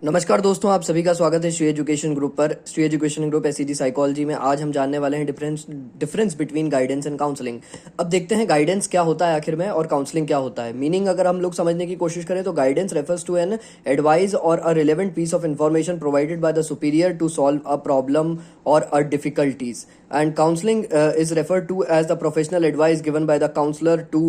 नमस्कार दोस्तों, आप सभी का स्वागत है श्री एजुकेशन ग्रुप पर। Shri education group SEG psychology में आज हम जानने वाले हैं difference between guidance and counselling. अब देखते हैं गाइडेंस क्या होता है आखिर में और काउंसलिंग क्या होता है। मीनिंग अगर हम लोग समझने की कोशिश करें तो guidance refers to an advice or a relevant piece of information provided by the superior to solve a problem or difficulties, and counseling is referred to as the professional advice given by the counselor to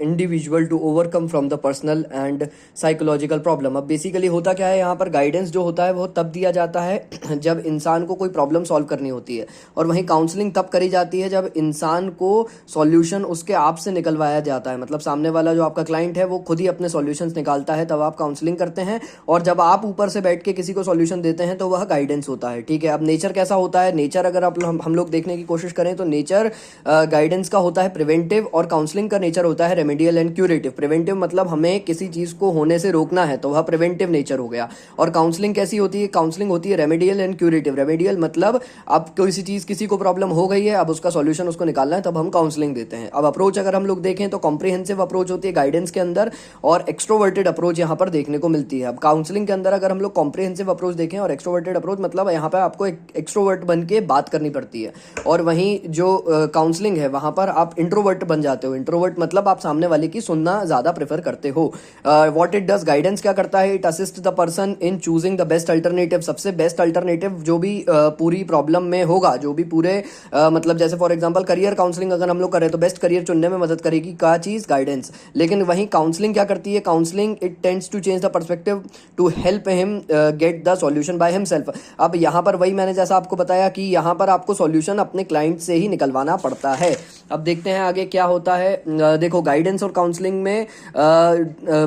individual to overcome from the personal and psychological problem। अब basically होता क्या है, यहाँ पर guidance जो होता है वो तब दिया जाता है जब इंसान को कोई प्रॉब्लम सॉल्व करनी होती है, और वहीं काउंसलिंग तब करी जाती है जब इंसान को सॉल्यूशन उसके आप से निकलवाया जाता है। मतलब सामने वाला जो आपका क्लाइंट है वो खुद ही अपने सॉल्यूशंस निकालता है, तब आप काउंसलिंग करते हैं। और जब आप ऊपर से बैठ के किसी को सॉल्यूशन देते हैं तो वह गाइडेंस होता है। ठीक है, अब नेचर कैसा होता है, नेचर अगर हम लोग देखने की कोशिश करें तो नेचर गाइडेंस का होता है प्रिवेंटिव और काउंसलिंग का नेचर होता है रेमेडियल एंड क्यूरेटिव। प्रिवेंटिव मतलब हमें किसी चीज को होने से रोकना है तो वह प्रिवेंटिव नेचर हो गया। और काउंसलिंग कैसी होती है, काउंसलिंग होती है रेमेडियल एंड क्यूरेटिव। रेमेडियल मतलब अब किसी चीज किसी को प्रॉब्लम हो गई है, अब उसका सॉल्यूशन उसको निकालना है, तब हम काउंसलिंग देते हैं। अब अप्रोच अगर हम लोग देखें तो कॉम्प्रिहेंसिव अप्रोच होती है गाइडेंस के अंदर, और एक्सट्रोवर्टेड अप्रोच यहाँ पर देखने को मिलती है। अब काउंसलिंग के अंदर अगर हम लोग कॉम्प्रिहेंसिव अप्रोच देखें और एक्सट्रोवर्टेड अप्रोच, मतलब यहाँ पर आपको एक्सट्रोवर्ट बन के बात करनी पड़ती है, और वहीं जो काउंसलिंग है वहां पर आप इंट्रोवर्ट बन जाते हो। इंट्रोवर्ट मतलब आप सामने वाले की सुनना ज्यादा प्रेफर करते हो। व्हाट इट डज, गाइडेंस क्या करता है, it assist the person in choosing the best alternative. सबसे बेस्ट अल्टरनेटिव जो भी पूरी प्रॉब्लम में होगा, जो भी पूरे मतलब जैसे फॉर एग्जांपल करियर काउंसलिंग अगर हम लोग करें तो बेस्ट करियर चुनने में मदद करेगी क्या चीज, गाइडेंस। लेकिन वहीं काउंसलिंग क्या करती है, counselling it tends to change the perspective to help him get the solution by himself. अब यहाँ पर वही मैंने जैसा आपको बताया कि यहाँ पर आपको सॉल्यूशन अपने क्लाइंट से ही निकलवाना पड़ता है। अब देखते हैं आगे क्या होता है। देखो गाइडेंस और काउंसलिंग में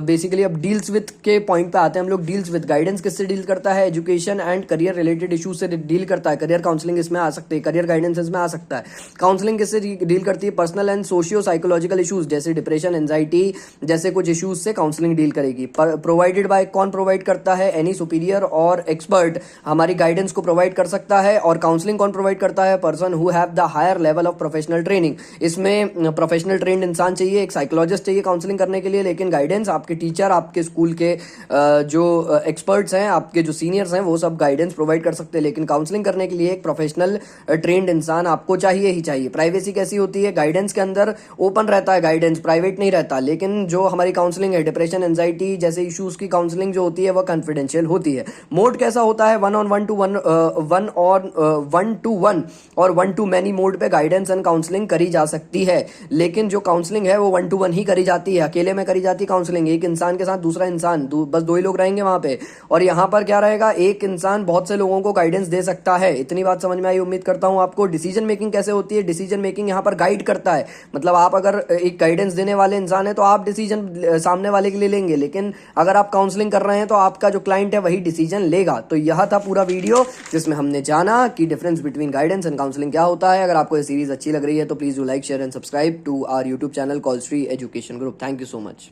बेसिकली अब डील्स विद के पॉइंट पे आते हैं हम लोग। डील्स विद, गाइडेंस किससे डील करता है, education and career related issues से डील करता है। करियर काउंसलिंग इसमें आ सकते हैं, करियर गाइडेंस इसमें आ सकता है। काउंसलिंग किससे डील करती है, personal and socio psychological issues जैसे डिप्रेशन, एंजाइटी जैसे कुछ इश्यूज से काउंसलिंग डील करेगी। प्रोवाइडेड बाय, कौन प्रोवाइड करता है, एनी सुपीरियर और एक्सपर्ट हमारी गाइडेंस को प्रोवाइड कर सकता है। और काउंसलिंग कौन प्रोवाइड करता है, person who have the higher level of professional training. इसमें प्रोफेशनल ट्रेंड इंसान चाहिए, एक साइकोलॉजिस्ट चाहिए काउंसलिंग करने के लिए। लेकिन गाइडेंस आपके टीचर, आपके स्कूल के जो एक्सपर्ट्स हैं, आपके जो सीनियर्स हैं, वो सब गाइडेंस प्रोवाइड कर सकते हैं। लेकिन काउंसलिंग करने के लिए एक प्रोफेशनल ट्रेंड इंसान आपको चाहिए ही चाहिए। प्राइवेसी कैसी होती है, गाइडेंस के अंदर ओपन रहता है, गाइडेंस प्राइवेट नहीं रहता। लेकिन जो हमारी काउंसलिंग है, डिप्रेशन एंजाइटी जैसे इश्यूज की काउंसलिंग जो होती है वह कॉन्फिडेंशियल होती है। मोड कैसा होता है, one on one two one, one two one और वन टू मैनी मोड पे गाइडेंस एंड काउंसलिंग करी जा सकती है। लेकिन जो काउंसलिंग है वो वन टू वन ही करी जाती है, अकेले में करी जाती है काउंसलिंग। एक इंसान के साथ दूसरा इंसान, बस दो ही लोग रहेंगे वहां पे। और यहाँ पर क्या रहेगा, एक इंसान बहुत से लोगों को गाइडेंस दे सकता है। इतनी बात समझ में आई उम्मीद करता हूं आपको। डिसीजन मेकिंग कैसे होती है, डिसीजन मेकिंग यहाँ पर गाइड करता है। मतलब आप अगर एक गाइडेंस देने वाले इंसान है तो आप डिसीजन सामने वाले के लिए लेंगे, लेकिन अगर आप काउंसलिंग कर रहे हैं तो आपका जो क्लाइंट है वही डिसीजन लेगा। तो यह था पूरा वीडियो जिसमें हमने जाना कि difference between guidance and counselling क्या होता है। अगर आपको ये सीरीज अच्छी लग रही है तो please do like, share and subscribe to our YouTube channel called Shri education group. Thank you so much.